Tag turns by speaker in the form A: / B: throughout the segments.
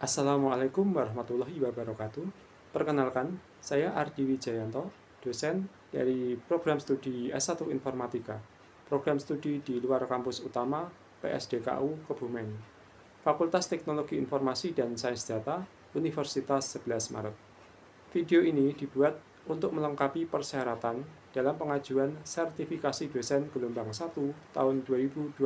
A: Assalamualaikum warahmatullahi wabarakatuh. Perkenalkan, saya Ardi Wijayanto, dosen dari program studi S1 Informatika, program studi di luar kampus utama PSDKU Kebumen, Fakultas Teknologi Informasi dan Sains Data, Universitas 11 Maret. Video ini dibuat untuk melengkapi persyaratan dalam pengajuan sertifikasi dosen gelombang 1 tahun 2025,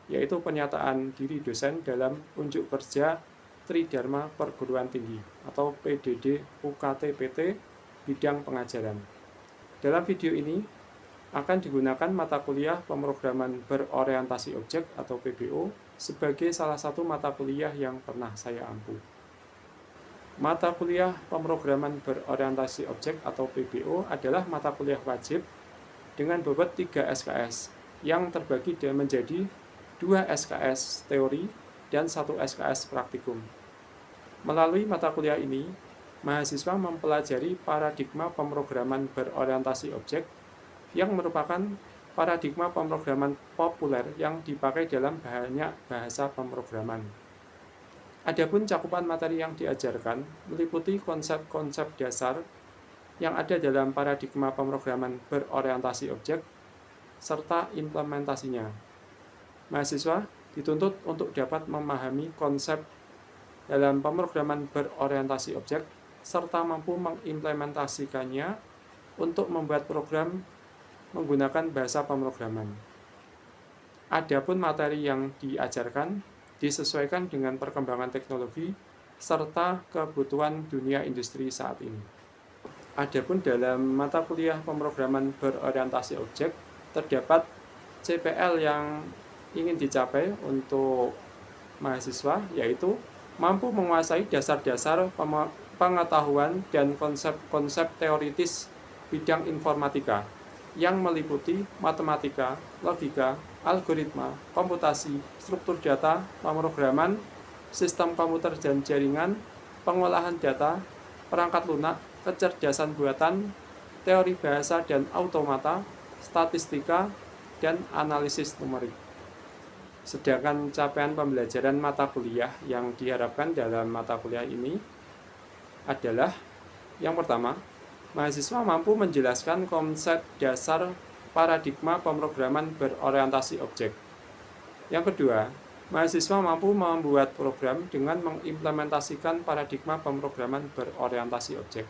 A: yaitu penyataan diri dosen dalam unjuk kerja Tridharma Perguruan Tinggi atau PDD UKT-PT bidang pengajaran. Dalam video ini akan digunakan mata kuliah pemrograman berorientasi objek atau PBO sebagai salah satu mata kuliah yang pernah saya ampu. Mata kuliah pemrograman berorientasi objek atau PBO adalah mata kuliah wajib dengan bobot 3 SKS yang terbagi menjadi 2 SKS teori dan 1 SKS praktikum. Melalui mata kuliah ini, mahasiswa mempelajari paradigma pemrograman berorientasi objek yang merupakan paradigma pemrograman populer yang dipakai dalam banyak bahasa pemrograman. Adapun cakupan materi yang diajarkan meliputi konsep-konsep dasar yang ada dalam paradigma pemrograman berorientasi objek serta implementasinya. Mahasiswa dituntut untuk dapat memahami konsep dalam pemrograman berorientasi objek serta mampu mengimplementasikannya untuk membuat program menggunakan bahasa pemrograman. Adapun materi yang diajarkan disesuaikan dengan perkembangan teknologi serta kebutuhan dunia industri saat ini. Adapun dalam mata kuliah pemrograman berorientasi objek terdapat CPL yang ingin dicapai untuk mahasiswa, yaitu mampu menguasai dasar-dasar pengetahuan dan konsep-konsep teoritis bidang informatika yang meliputi matematika, logika, algoritma, komputasi, struktur data, pemrograman, sistem komputer dan jaringan, pengolahan data, perangkat lunak, kecerdasan buatan, teori bahasa dan automata, statistika, dan analisis numerik. Sedangkan capaian pembelajaran mata kuliah yang diharapkan dalam mata kuliah ini adalah yang pertama, mahasiswa mampu menjelaskan konsep dasar paradigma pemrograman berorientasi objek. Yang kedua, mahasiswa mampu membuat program dengan mengimplementasikan paradigma pemrograman berorientasi objek.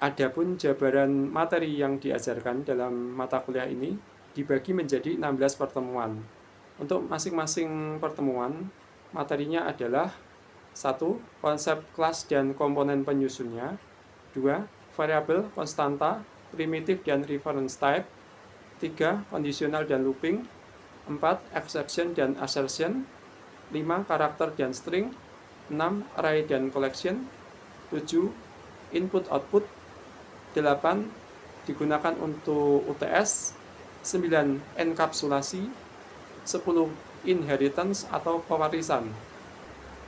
A: Adapun jabaran materi yang diajarkan dalam mata kuliah ini dibagi menjadi 16 pertemuan. Untuk masing-masing pertemuan, materinya adalah 1. Konsep kelas dan komponen penyusunnya. 2. Variabel, konstanta, primitif dan reference type. 3. Conditional dan looping. 4. Exception dan assertion. 5. Karakter dan string. 6. Array dan collection. 7. Input-output. 8. Digunakan untuk UTS. 9. Enkapsulasi. 10. Inheritance atau pewarisan.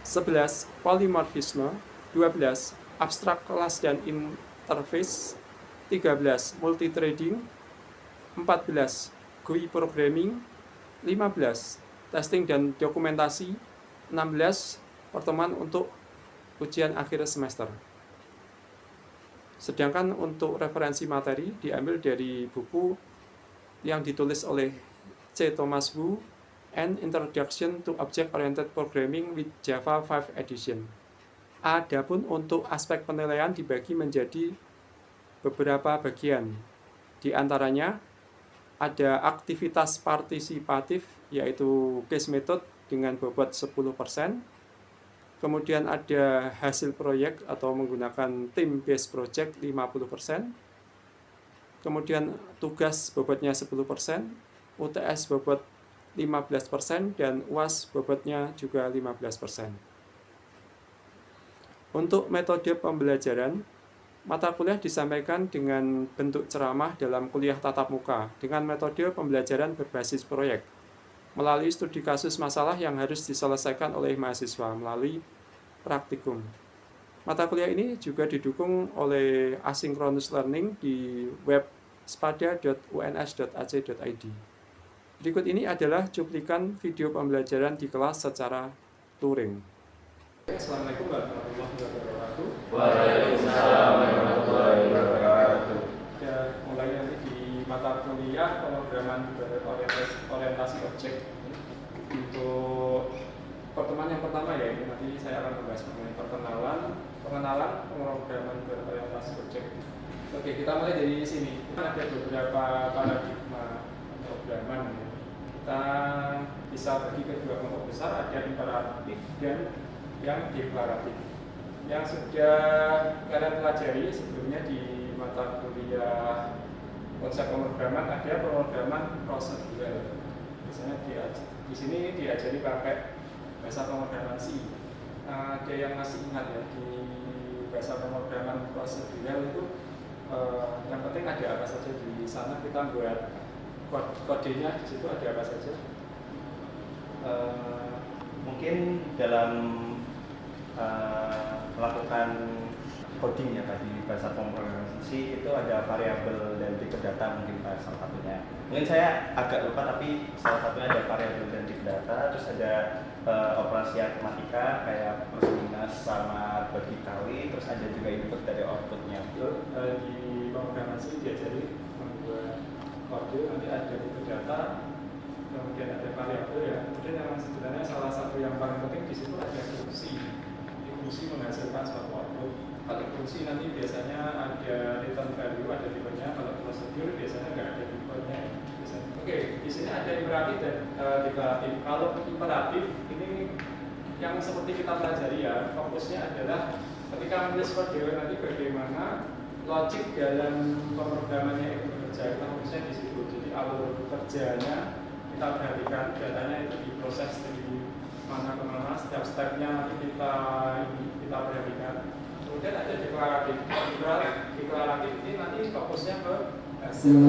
A: 11. Polymorphisme. 12. Abstrak kelas dan interface. 13. Multithreading. 14. GUI programming. 15. Testing dan dokumentasi. 16. Pertemuan untuk ujian akhir semester. Sedangkan untuk referensi materi diambil dari buku yang ditulis oleh C. Thomas Wu, An Introduction to Object-Oriented Programming with Java 5 Edition. Adapun untuk aspek penilaian dibagi menjadi beberapa bagian. Di antaranya ada aktivitas partisipatif, yaitu case method dengan bobot 10%. Kemudian ada hasil proyek atau menggunakan team-based project 50%. Kemudian tugas bobotnya 10%, UTS bobot 15%, dan UAS bobotnya juga 15%. Untuk metode pembelajaran, mata kuliah disampaikan dengan bentuk ceramah dalam kuliah tatap muka dengan metode pembelajaran berbasis proyek melalui studi kasus masalah yang harus diselesaikan oleh mahasiswa melalui praktikum. Mata kuliah ini juga didukung oleh asynchronous learning di web spada.uns.ac.id. Berikut ini adalah cuplikan video pembelajaran di kelas secara touring. Assalamualaikum warahmatullahi wabarakatuh.
B: Waalaikumsalam warahmatullahi wabarakatuh.
A: Ya, mulai nanti di mata kuliah pemrograman berorientasi objek. Untuk pertemuan yang pertama ya, ini nanti saya akan membahas mengenai pengenalan pemrograman berorientasi objek. Oke, kita mulai dari sini. Ada beberapa paradigma pemrograman. Kita bisa bagi ke dua kelompok besar, ada imperatif dan yang deklaratif. Yang sudah kalian pelajari sebelumnya di mata kuliah konsep pemrograman, ada pemrograman prosedural. Misalnya di sini diajari pakai bahasa pemrograman C. Ada yang masih ingat ya, di bahasa pemrograman prosedural itu yang penting ada apa saja di sana, kita buat kodenya di situ ada apa saja.
B: Mungkin dalam melakukan coding ya tadi bahasa pemrograman itu ada variabel dan tipe data, mungkin salah satunya. Mungkin saya agak lupa, tapi salah satunya ada variabel dan tipe data, terus ada operasi matematika kayak plus minus sama bagi kali, terus ada juga input dari outputnya.
A: Di pemrograman C diajari membuat kode, nanti ada tipe data, kemudian ada variabel ya. Kemudian yang sebenarnya salah satu yang paling penting di situ ada fungsi. Fungsi menghasilkan suatu output. Kalau fungsi nanti biasanya ada return value, ada tipenya. Kalau prosedur biasanya nggak ada tipenya. Oke, di sini ada imperatif dan deklaratif. Kalau imperatif ini yang seperti kita pelajari ya, fokusnya adalah ketika menulis kode nanti bagaimana logik dalam pemrogramannya itu bekerja. Kita fokusnya di situ. Jadi alur kerjanya kita perhatikan, datanya itu diproses dari mana ke mana, setiap stepnya nanti kita perhatikan. Kemudian ada deklaratif. Deklaratif ini nanti fokusnya ke hasil.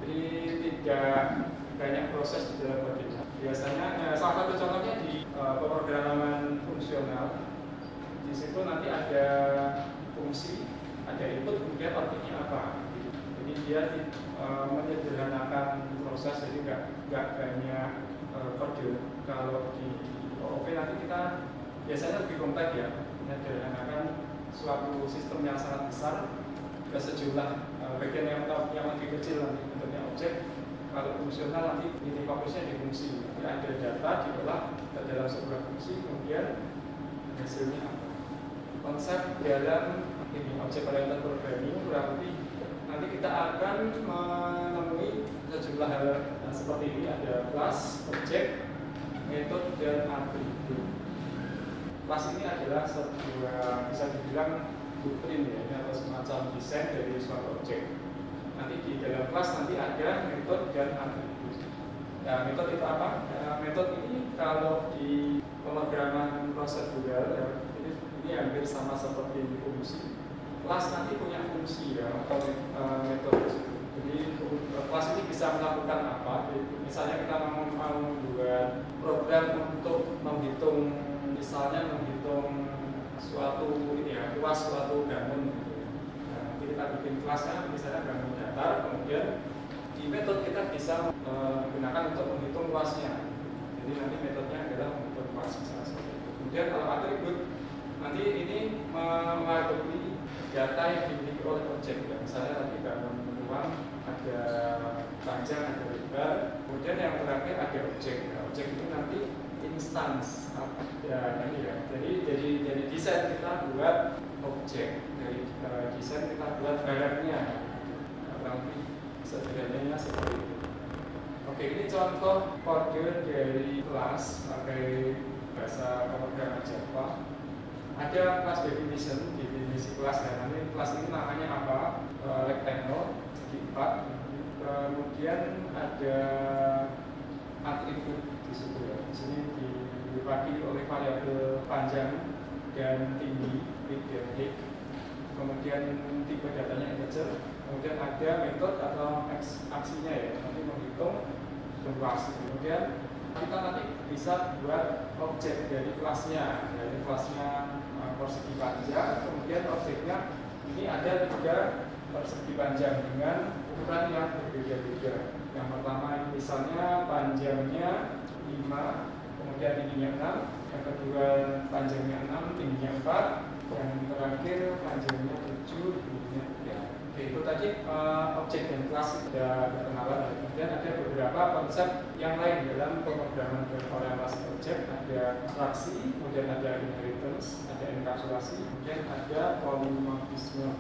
A: Jadi tidak banyak proses di dalam kodenya. Biasanya salah satu contohnya di pemrograman fungsional. Di situ nanti ada fungsi, ada input, kemudian outputnya apa. Jadi dia menyederhanakan proses, jadi nggak banyak kode. Kalau di OOP nanti kita biasanya lebih kompleks ya, menyederhanakan suatu sistem yang sangat besar ke sejumlah bagian yang lebih kecil nanti bentuknya objek. Kalau fungsional nanti titik fokusnya di fungsi. Jadi ada data diolah ke dalam sebuah fungsi, kemudian hasilnya apa. Konsep dalam ini object oriented programming kurang lebih nanti kita akan menemui sejumlah hal seperti ini, ada kelas, objek, metode, dan atribut. Kelas ini adalah sebuah bisa dibilang blueprint ya, ini atau semacam desain dari suatu objek. Nanti di dalam kelas nanti ada metode dan atribut. Nah, metode itu apa? Metode ini kalau di pemrograman prosedural ya, ini hampir sama seperti fungsi. Kelas nanti punya fungsi ya, atau metode. Jadi kelas ini bisa melakukan apa? Misalnya kita mau membuat program untuk menghitung, misalnya menghitung suatu ini ya, luas suatu bangun. Nah, nanti kita bikin kelasnya, misalnya bangun datar, kemudian di metode kita bisa menggunakan untuk menghitung luasnya. Jadi nanti metodenya adalah menghitung luas misalnya seperti itu. Kemudian kalau atribut, nanti ini mengakuti data yang dimiliki oleh objek. Ya, misalnya tadi bangun ruang ada panjang, ada lebar. Kemudian yang terakhir ada objek. Nah, objek itu nanti instance. Ya, ini ya. Jadi desain kita buat objek. Dari desain kita buat barangnya. Nanti sederhananya seperti itu. Oke, ini contoh kode dari kelas pakai bahasa pemrograman Java. Ada class definition, definisi kelas, dan nanti kelas ini namanya apa? Rectangle, segi 4. Kemudian ada atribut di situ ya. Di sini dibagi oleh variabel panjang dan tinggi, width dan height. Kemudian tipe datanya integer. Kemudian ada metode atau aksinya ya, nanti menghitung luas. Kemudian kita nanti bisa buat objek dari kelasnya, persegi panjang. Kemudian objeknya ini ada 3 persegi panjang dengan ukuran yang berbeda-beda. Yang pertama misalnya panjangnya 5, kemudian tingginya yang kedua panjangnya 6, tingginya 4, yang terakhir panjangnya 7, tingginya 3. Oke, itu tadi objek dan kelas sudah berkenalan. Kemudian ada beberapa konsep yang lain dalam pemrograman berorientasi objek. Ada abstraksi, kemudian ada inheritance, ada enkapsulasi, kemudian ada polimorfisme.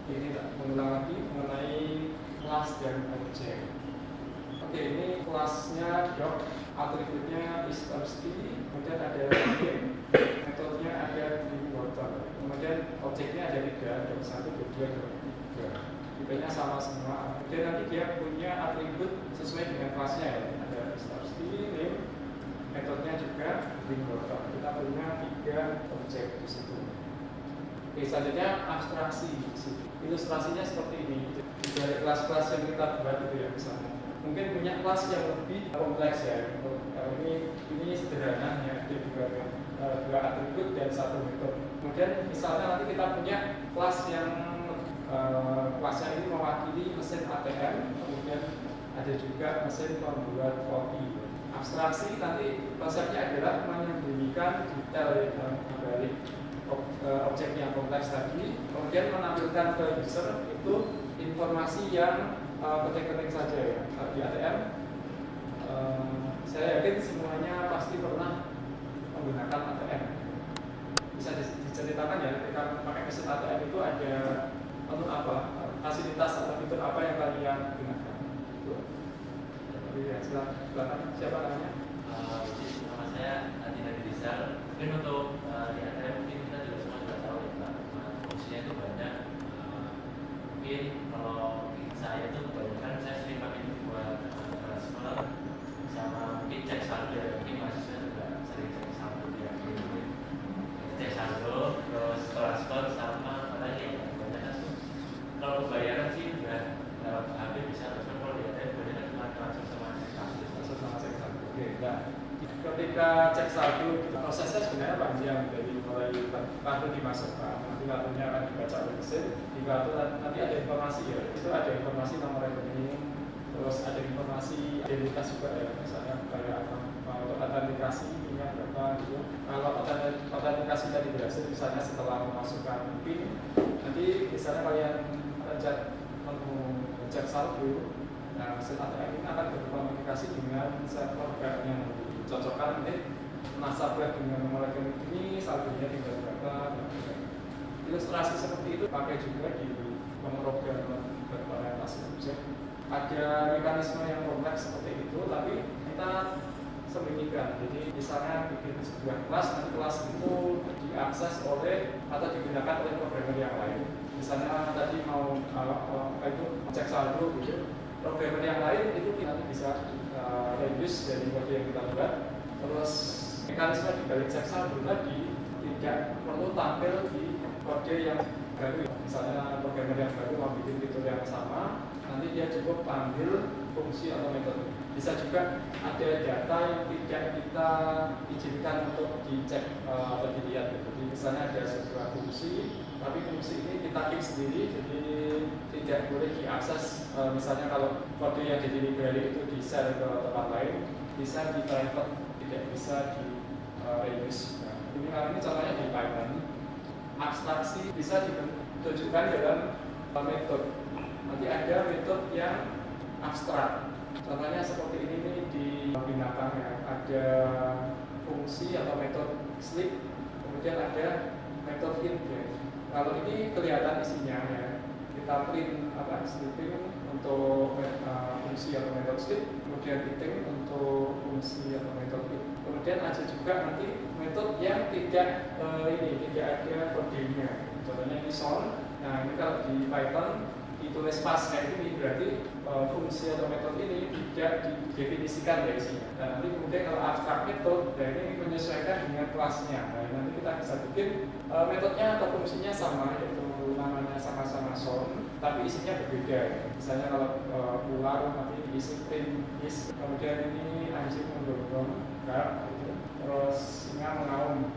A: Ini tak mengulang lagi mengenai kelas dan objek. Oke, ini kelasnya doc, atributnya is thirsty, kemudian ada game, metodenya ada di water, kemudian objeknya ada 3, ada 1, 2, 3. Tipenya sama semua. Kemudian nanti dia punya atribut sesuai dengan kelasnya ya. Ada is thirsty, name, metodenya juga di water. Kita punya 3 objek di situ. Oke, selanjutnya abstraksi. Ilustrasinya seperti ini. Dari kelas-kelas yang kita buat itu ya misalnya. Mungkin punya kelas yang lebih kompleks ya. Ini sederhana ya, ada 2 atribut dan 1 metode. Kemudian misalnya nanti kita punya kelas yang kelasnya ini mewakili mesin ATM, kemudian ada juga mesin pembuat kopi. Abstraksi nanti konsepnya adalah menyembunyikan detail yang balik objek yang kompleks tadi, kemudian menampilkan ke user itu informasi yang penting-penting saja ya. Di ATM, saya yakin semuanya pasti pernah menggunakan ATM. Bisa diceritakan ya, ketika pakai mesin ATM itu ada fasilitas atau fitur apa yang kalian gunakan? Ya, silakan. Siapa namanya?
C: Nama saya Adina Rizal. Mungkin untuk di ATM mungkin kita juga semua sudah tahu ya Pak, fungsinya itu banyak. Mungkin kalau saya itu kebanyakan saya sering pakai itu buat transfer sama mungkin cek saldo ya. Mungkin mahasiswa juga sering cek saldo ya. Cek saldo, terus transfer sama apa lagi ya? Kebanyakan tuh kalau pembayaran sih udah lewat HP bisa transfer. Kalau di ATM kebanyakan cuma transfer sama cek saldo.
A: Oke, nah, ketika cek saldo prosesnya sebenarnya panjang, dari mulai kartu dimasukkan, nanti kartunya akan dibaca oleh mesin, di kartu nanti ada informasi ya, itu ada informasi nomor rekening, terus ada informasi identitas juga ya, misalnya kayak untuk autentikasi punya berapa gitu. Kalau autentikasi tadi berhasil, misalnya setelah memasukkan PIN, nanti misalnya kalian cek saldo. Nah, mesin ATM ini akan berkomunikasi dengan server yang dicocokkan nanti nasabah dengan nomor rekening ini, saldonya tinggal berapa. Ilustrasi seperti itu pakai juga di pemrograman berorientasi objek. Ada mekanisme yang kompleks seperti itu, tapi kita sembunyikan. Jadi misalnya bikin sebuah kelas, nanti kelas itu diakses oleh atau digunakan oleh programmer yang lain. Misalnya tadi mau cek saldo gitu. Programmer yang lain itu nanti bisa reduce dari kode yang kita buat. Terus mekanisme di balik cek saldo tadi tidak perlu tampil di kode yang baru. Misalnya programmer yang baru mau bikin fitur yang sama, nanti dia cukup panggil fungsi atau metode. Bisa juga ada data yang tidak kita izinkan untuk dicek atau dilihat. Jadi misalnya ada sebuah fungsi, tapi fungsi ini kita keep sendiri, jadi tidak boleh diakses. Misalnya kalau kode yang jadi library itu di-share ke tempat lain, bisa di private, tidak bisa di reuse. Nah, ini contohnya di Python. Abstraksi bisa ditunjukkan dalam metode. Nanti ada metode yang abstrak. Contohnya seperti ini nih di binatang ya. Ada fungsi atau metode sleep, kemudian ada metode int ya. Kalau ini kelihatan isinya ya, kita print sleeping untuk fungsi atau metode sleep, kemudian eating untuk fungsi atau metode eat. Kemudian ada juga nanti metode yang tidak ada kodenya. Contohnya ini sound. Nah, ini kalau di Python ditulis pas kayak ini berarti fungsi atau metode ini tidak didefinisikan ya isinya. Dan nanti kemudian kalau abstrak metode, nah ini menyesuaikan dengan kelasnya. Nah, nanti kita bisa bikin metodenya atau fungsinya sama, yaitu namanya sama-sama sound, tapi isinya berbeda. Misalnya kalau ular nanti isi print is, kemudian ini anjing menggonggong, gitu. Terus singa mengaum.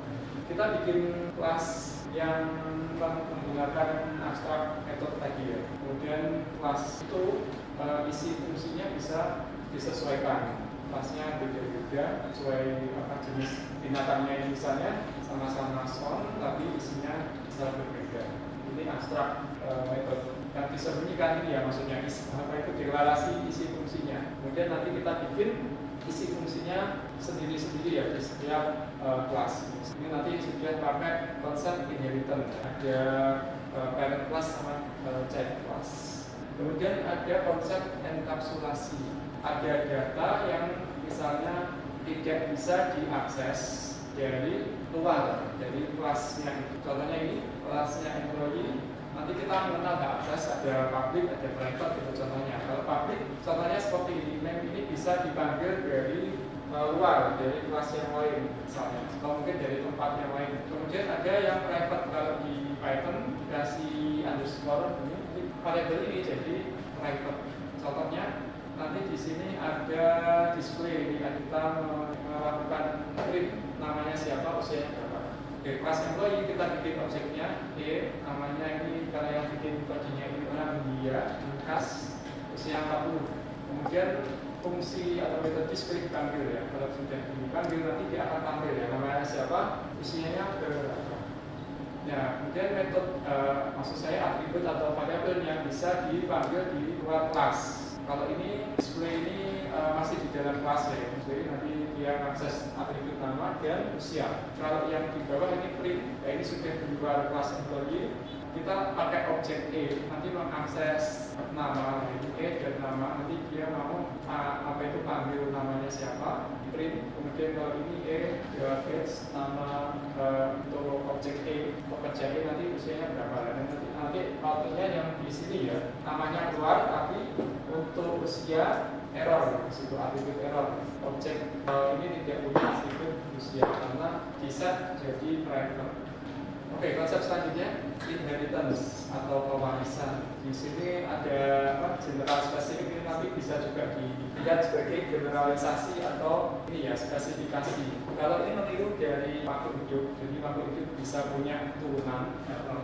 A: Kita bikin kelas yang menggunakan abstrak metode tadi ya. Kemudian kelas itu isi fungsinya bisa disesuaikan. kelasnya beda-beda sesuai jenis binatangnya ini, misalnya sama-sama swan tapi isinya bisa berbeda. Ini abstrak metode yang disembunyikan ini ya, maksudnya itu deklarasi isi fungsinya. Kemudian nanti kita bikin isi fungsinya sendiri-sendiri ya di setiap kelas. Ini nanti sudah pakai konsep inheritance, ada parent class sama child class. Kemudian ada konsep enkapsulasi, ada data yang misalnya tidak bisa diakses dari luar, dari kelasnya. Contohnya ini kelasnya employee, nanti kita mengenal akses, ada public, ada private gitu contohnya. Kalau public, contohnya seperti ini, name ini bisa dipanggil dari luar, dari kelas yang lain misalnya, atau mungkin dari tempat yang lain. Kemudian ada yang private, kalau di Python dikasih underscore ini variabel ini jadi private. Contohnya nanti di sini ada display, ini kita melakukan print namanya siapa, usianya berapa. Oke, kelas employee kita bikin objeknya namanya ini, karena yang bikin kodinya ini orang India, khas usia 40. Kemudian fungsi atau metode display dipanggil ya, kalau sudah dipanggil nanti dia akan tampil ya namanya siapa, usianya berapa. Nah, kemudian metode maksud saya atribut atau variabelnya bisa dipanggil di luar kelas. Kalau ini display ini masih di dalam kelas ya, jadi nanti dia mengakses atribut nama dan usia. Kalau yang di bawah ini print, ya ini sudah di luar kelas employee. Kita pakai objek nanti mengakses nama, ini dan nama, nanti dia mau apa itu panggil namanya siapa, print. Kemudian kalau ini gets nama untuk objek pekerja nanti usianya berapa. Nanti outputnya yang di sini ya, namanya keluar tapi untuk usia error, di situ atribut error. Objek ini tidak punya atribut usia karena bisa jadi private. Oke, konsep selanjutnya inheritance atau pewarisan. Di sini ada general spesifik, ini nanti bisa juga dilihat sebagai generalisasi atau ini ya spesifikasi. Kalau ini meniru dari makhluk hidup, jadi makhluk hidup bisa punya turunan.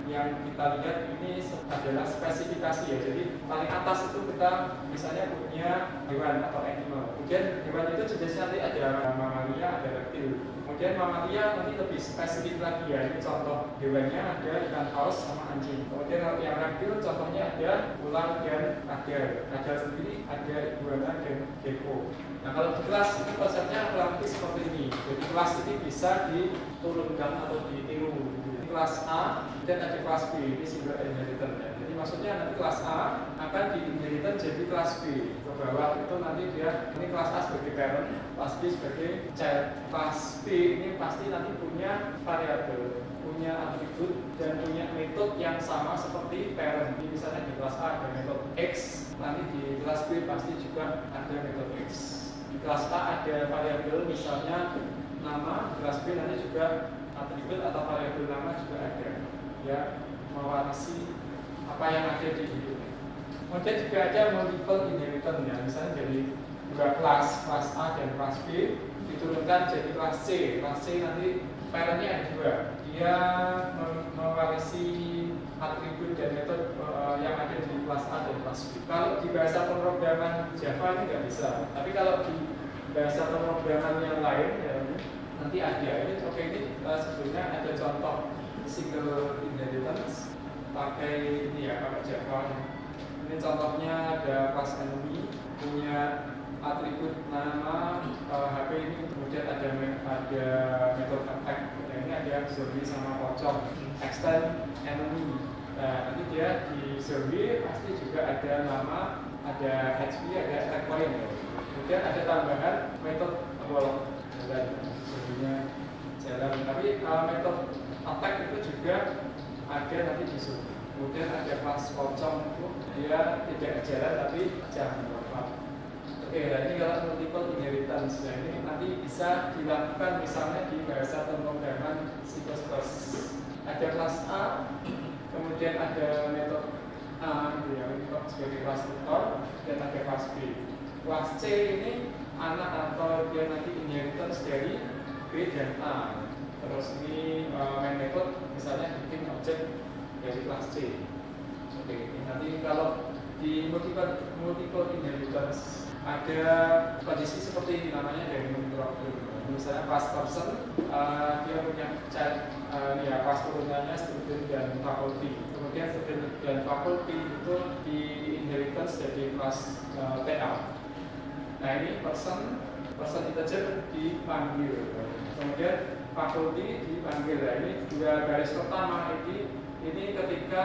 A: Yang kita lihat ini adalah spesifikasi ya. Jadi paling atas itu kita misalnya punya hewan atau animal. Kemudian hewan itu jenisnya nanti ada mamalia, ada reptil. Kemudian mamalia nanti lebih spesifik lagi ya. Ini contoh hewannya ada ikan paus sama anjing. Kemudian kalau yang reptil contohnya ada ular dan kadal. Kadal sendiri ada iguana dan gecko. Nah kalau di kelas ini konsepnya kurang lebih seperti ini. Jadi kelas ini bisa diturunkan atau ditiru. Ini kelas A dan ada kelas B. Ini single inheritance ya. Jadi maksudnya nanti kelas A akan diinheritkan jadi kelas B. Ke bawah itu nanti dia ini kelas A sebagai parent, kelas B sebagai child. Kelas B ini pasti nanti punya variabel, punya atribut dan punya metode yang sama seperti parent. Ini misalnya di kelas A ada metode X, nanti di kelas B pasti juga ada metode X. Di kelas A ada variabel misalnya nama, di kelas B nanti juga atribut atau variabel nama juga ada. Ya, mewarisi apa yang ada di hidup. Kemudian juga ada multiple inheritance ya, misalnya dari dua kelas A dan kelas B diturunkan jadi kelas C. Kelas C nanti parentnya ada dua, dia mewarisi atribut dan metode yang ada di kelas A dan kelas B. Kalau di bahasa pemrograman Java ini nggak bisa, tapi kalau di bahasa pemrograman yang lain ya, nanti ada ini. Oke, ini sebetulnya ada contoh single inheritance pakai ini ya, pakai Java. Ini contohnya ada kelas enemy punya atribut nama HP ini, kemudian ada metode attack. Nah, ini ada zombie sama pocong, extend enemy. Nah, nanti dia di zombie pasti juga ada nama, ada HP, ada attack point. Kemudian ada tambahan metode wall jalan, zombinya jalan. Tapi metode attack itu juga ada nanti di zombie. Kemudian ada kelas pocong itu dia tidak jalan tapi jangan lupa. Oke, nah ini kalau multiple inheritance, nah ini nanti bisa dilakukan misalnya di bahasa pemrograman C++. Ada kelas A, kemudian ada metode A ya, sebagai kelas tutor, dan ada kelas B. Kelas C ini anak atau dia nanti inheritance dari B dan A. Terus ini main method misalnya bikin objek dari kelas C. Oke, nanti kalau di multiple inheritance ada kondisi seperti ini namanya dynamic problem. Misalnya pas person dia punya pas turunannya student dan faculty. Kemudian student dan faculty itu di inheritance dari kelas TA. Nah ini person integer dipanggil, kemudian faculty dipanggil. Nah ini dua garis pertama ini ketika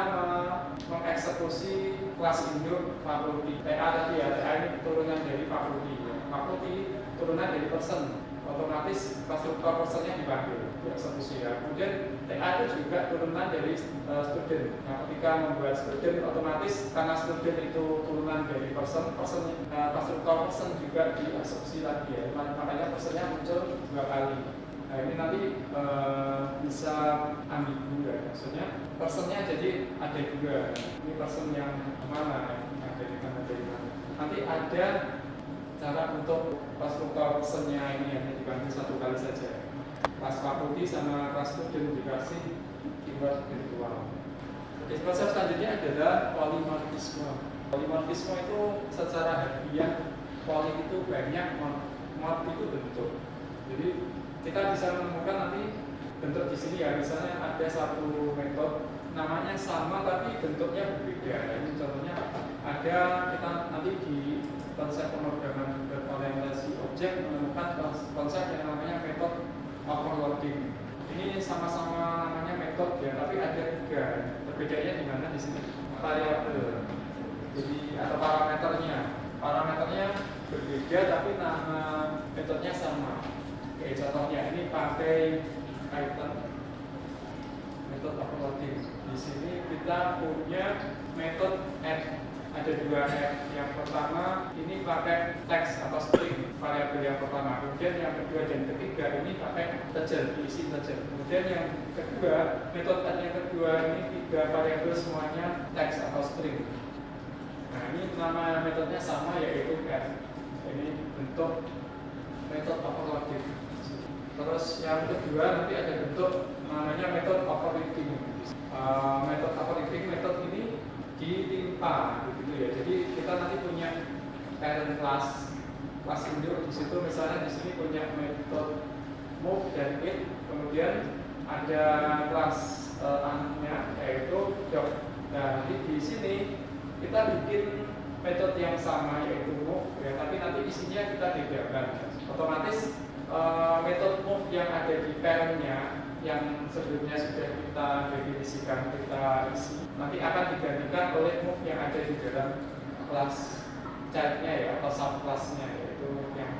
A: mengeksekusi kelas induk faculty. TA tadi ya, TA ini turunan dari faculty. Faculty turunan dari person, otomatis konstruktor personnya dipanggil dieksekusi ya. Kemudian TA itu juga turunan dari student. Nah ketika membuat student, otomatis karena student itu turunan dari person, konstruktor person juga dieksekusi lagi ya. Makanya personnya muncul 2 kali. Nah ini nanti bisa ambigu ya, maksudnya personnya jadi ada 2. Ini person yang mana, yang dari mana. Nanti ada cara untuk konstruktor personnya ini hanya dipanggil 1 kali saja. Kelas faculty sama kelas student dikasih keyword virtual. Jadi konsep selanjutnya adalah polymorphisme. Polymorphisme itu secara harfiah, poly itu banyak, morph itu bentuk. Jadi kita bisa menemukan nanti bentuk di sini ya, misalnya ada satu metode namanya sama tapi bentuknya berbeda. Ini contohnya ada, kita nanti di konsep pemrograman berorientasi objek menemukan konsep yang namanya metode overloading. Ini sama-sama namanya metode ya, tapi ada 3. Perbedaannya di mana di sini? Variabel. Jadi atau parameternya berbeda tapi nama metodenya sama. Oke, contohnya ini pakai item metode overloading. Di sini kita punya metode add. Ada 2 add. Yang pertama ini pakai text atau string variabel yang pertama. Kemudian yang kedua dan ketiga ini pakai integer, diisi integer. Kemudian yang kedua, metode add yang kedua ini 3 variabel semuanya text atau string. Nah ini nama metodenya sama yaitu add. Ini bentuk metode overloading. Terus yang kedua nanti ada bentuk namanya metode overriding. Metode overriding, metode ini ditimpa gitu ya. Jadi kita nanti punya parent class induk di situ, misalnya di sini punya metode move dan it, kemudian ada kelas nya yaitu job. Nah nanti di sini kita bikin metode yang sama yaitu move ya, tapi nanti isinya kita bedakan. Otomatis metode move yang ada di parentnya yang sebelumnya sudah kita definisikan, kita isi, nanti akan digantikan oleh move yang ada di dalam kelas child-nya ya, atau subclass-nya, yaitu yang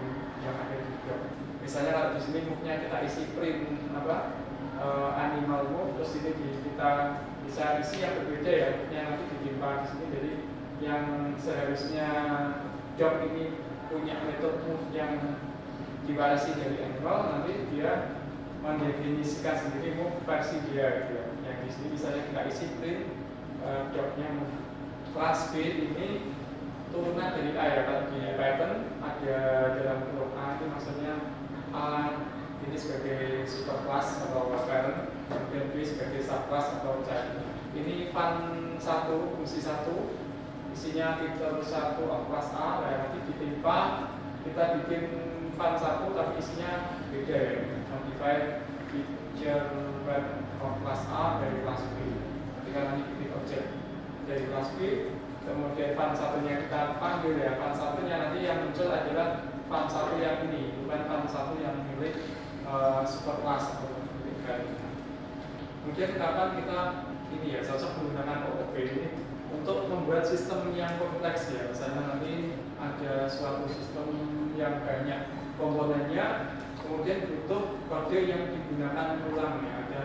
A: ada di job. Misalnya kalau di sini move-nya kita isi print animal move, terus ini kita bisa isi yang berbeda ya, move-nya nanti ditimpa di sini. Jadi yang seharusnya job ini punya metode move yang diwarisi dari animal, nanti dia mendefinisikan sendiri move versi dia gitu ya. Yang di sini misalnya kita isi print jobnya move. Kelas B ini turunan dari A ya. Kalau di Python ada dalam huruf A itu maksudnya A ini sebagai superclass atau parent, kemudian B sebagai subclass atau child. Ini fun1, fungsi 1, isinya feature 1 of class A. Nah, nanti ditimpa kita bikin fun1 tapi isinya beda ya. Modify feature web of class A dari kelas B. Ketika nanti bikin objek dari kelas B, kemudian fun1 nya kita panggil ya. Fun1 nya nanti yang muncul adalah fun1 yang ini, bukan fun1 yang milik superclass atau milik kali. Kemudian kapan kita ini ya cocok menggunakan OOP ini untuk membuat sistem yang kompleks ya. Misalnya nanti ada suatu sistem yang banyak komponennya, kemudian butuh kode yang digunakan ulang ya. Ada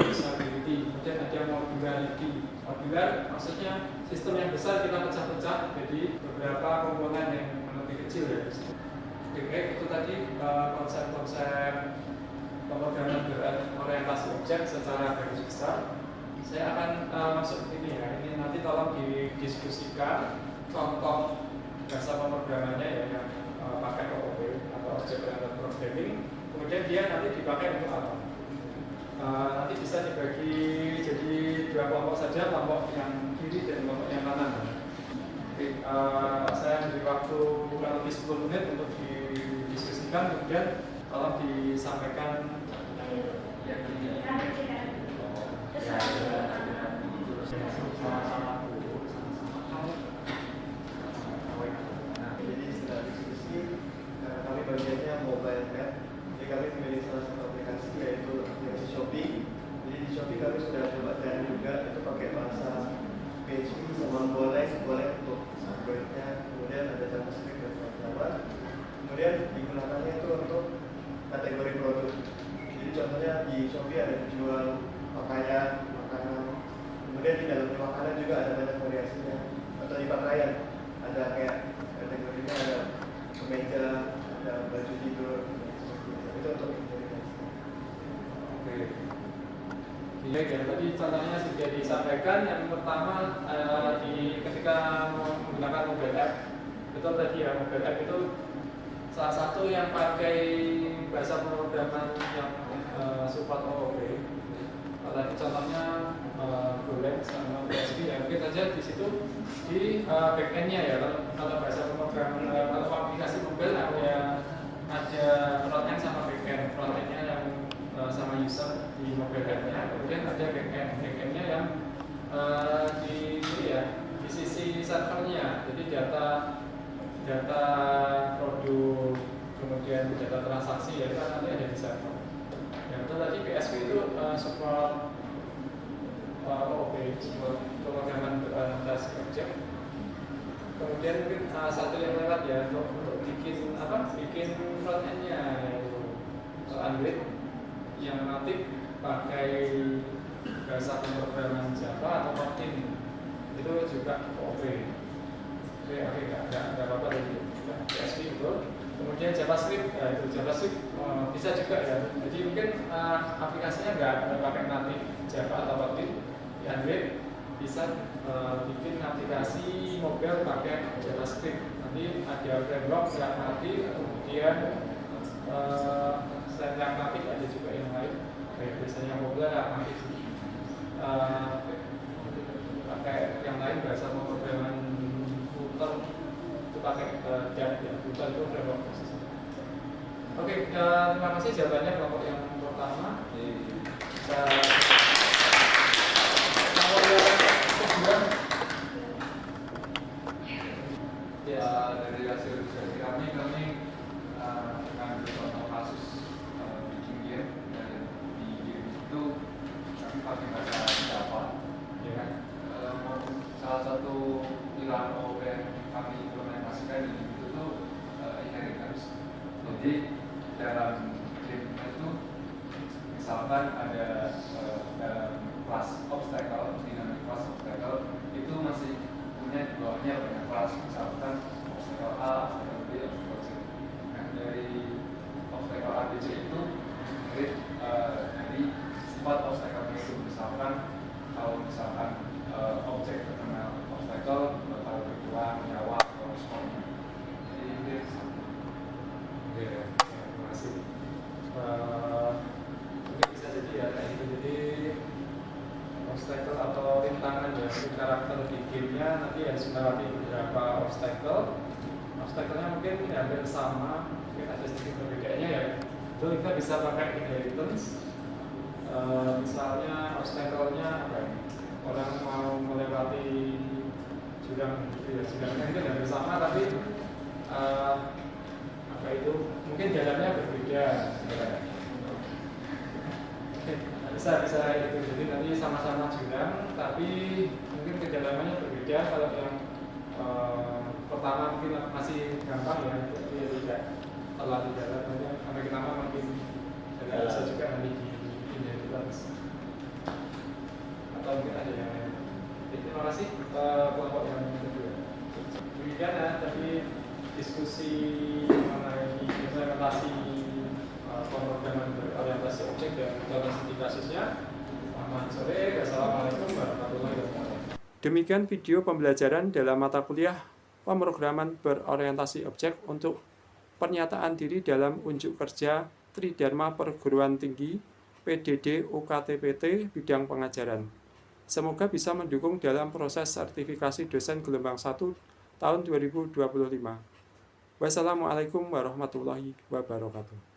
A: reusability, kemudian ada modularity. Modular maksudnya sistem yang besar kita pecah-pecah jadi beberapa komponen yang lebih kecil ya. Oke, itu tadi konsep-konsep pemrograman berorientasi objek secara garis besar. Saya akan masuk ini ya. Ini nanti tolong didiskusikan contoh bahasa pemrogramannya ya yang pakai OOP atau Object Oriented Programming. Kemudian dia nanti dipakai untuk apa? Nanti bisa dibagi jadi 2 kelompok saja, kelompok yang kiri dan kelompok yang kanan. Oke, saya beri waktu kurang lebih 10 menit untuk didiskusikan, kemudian tolong disampaikan yang sama-sama dulu.
D: Jadi setelah diskusi, karena kami bagiannya mobile app, jadi kami memilih salah satu aplikasi yaitu aplikasi Shopee. Jadi di Shopee kami sudah coba cari juga itu pakai bahasa PHP sama boleh untuk Android-nya, kemudian ada JavaScript dan kawan-kawan. Kemudian digunakannya itu untuk kategori produk. Jadi contohnya di Shopee ada jual pakaian, makanan. Kemudian di dalamnya makanan juga ada banyak variasinya. Atau di pakaian ada kayak kategorinya ada kemeja, ada baju tidur, itu untuk variasi.
A: Oke. Baik ya, tadi contohnya sudah disampaikan. Yang pertama ketika menggunakan mobile app, itu tadi ya, mobile app itu salah satu yang pakai bahasa pemrograman yang support OOP. Tadi contohnya Golang sama PHP ya, mungkin saja di situ di backend-nya ya, kalau bahasa pemrograman kalau aplikasi mobile ada frontend sama backend. Frontend-nya yang sama user di mobile app-nya, kemudian ada backend-nya yang di sisi servernya. Jadi data produk, kemudian data transaksi ya, itu nanti ada di server. Yang itu tadi PHP itu support OOP, support pemrograman berorientasi objek. Kemudian mungkin satu yang lewat ya untuk bikin frontend-nya yaitu Android yang natif pakai bahasa pemrograman Java atau Kotlin, itu juga OOP. Oke, nggak apa-apa tadi. PHP itu. Kemudian JavaScript, itu JavaScript bisa juga ya. Jadi mungkin aplikasinya nggak pakai natif Java atau Kotlin, di Android bisa bikin aplikasi mobile pakai JavaScript. Nanti ada framework React Native, kemudian selain React Native ada juga yang lain. Kayak biasanya mobile React Native, pakai yang lain bahasa pemrograman Flutter itu pakai Dart ya. Flutter itu framework. Oke, terima kasih jawabannya kelompok yang pertama. Kalau yang kedua,
E: ya dari hasil diskusi kami mengambil contoh kasus bikin game, dan di game itu kami pakai bahasa Java.
A: ya.
E: Salah satu pilar OOP yang kami implementasikan di game itu tuh inheritance. Jadi dalam game itu misalkan ada dalam kelas obstacle, dynamic class obstacle itu masih punya di bawahnya banyak kelas, misalkan obstacle A, obstacle B, obstacle C. Nah, dari obstacle A, B, C itu inherit dari sifat obstacle itu. Misalkan kalau objek terkenal obstacle bakal berkurang nyawa atau skornya. Jadi itu yang sama.
A: Oke, terima kasih. Mungkin bisa jadi ya kayak gitu. Jadi obstacle atau rintangan ya, karakter di gamenya nanti harus melewati beberapa obstacle. Obstacle-nya mungkin hampir sama, mungkin ada sedikit perbedaannya ya. Itu kita bisa pakai inheritance. Misalnya obstacle-nya apa ya? Orang mau melewati jurang gitu ya, jurangnya itu hampir sama tapi apa itu mungkin jalannya berbeda ya. Bisa itu, jadi nanti sama-sama jurang tapi mungkin kedalamannya berbeda. Kalau yang pertama mungkin masih gampang ya, jadi tidak terlalu dalam, nanti makin lama makin bisa juga nanti di identitas atau mungkin ada yang lain. Terima kasih kelompok yang kedua. Demikian ya tadi diskusi mengenai implementasi pemrograman berorientasi objek dan dalam studi kasusnya. Selamat sore, wassalamualaikum warahmatullahi wabarakatuh.
F: Demikian video pembelajaran dalam mata kuliah pemrograman berorientasi objek untuk pernyataan diri dalam unjuk kerja Tridharma Perguruan Tinggi PDD UKTPT bidang pengajaran. Semoga bisa mendukung dalam proses sertifikasi dosen gelombang 1
A: tahun 2025. Wassalamualaikum warahmatullahi wabarakatuh.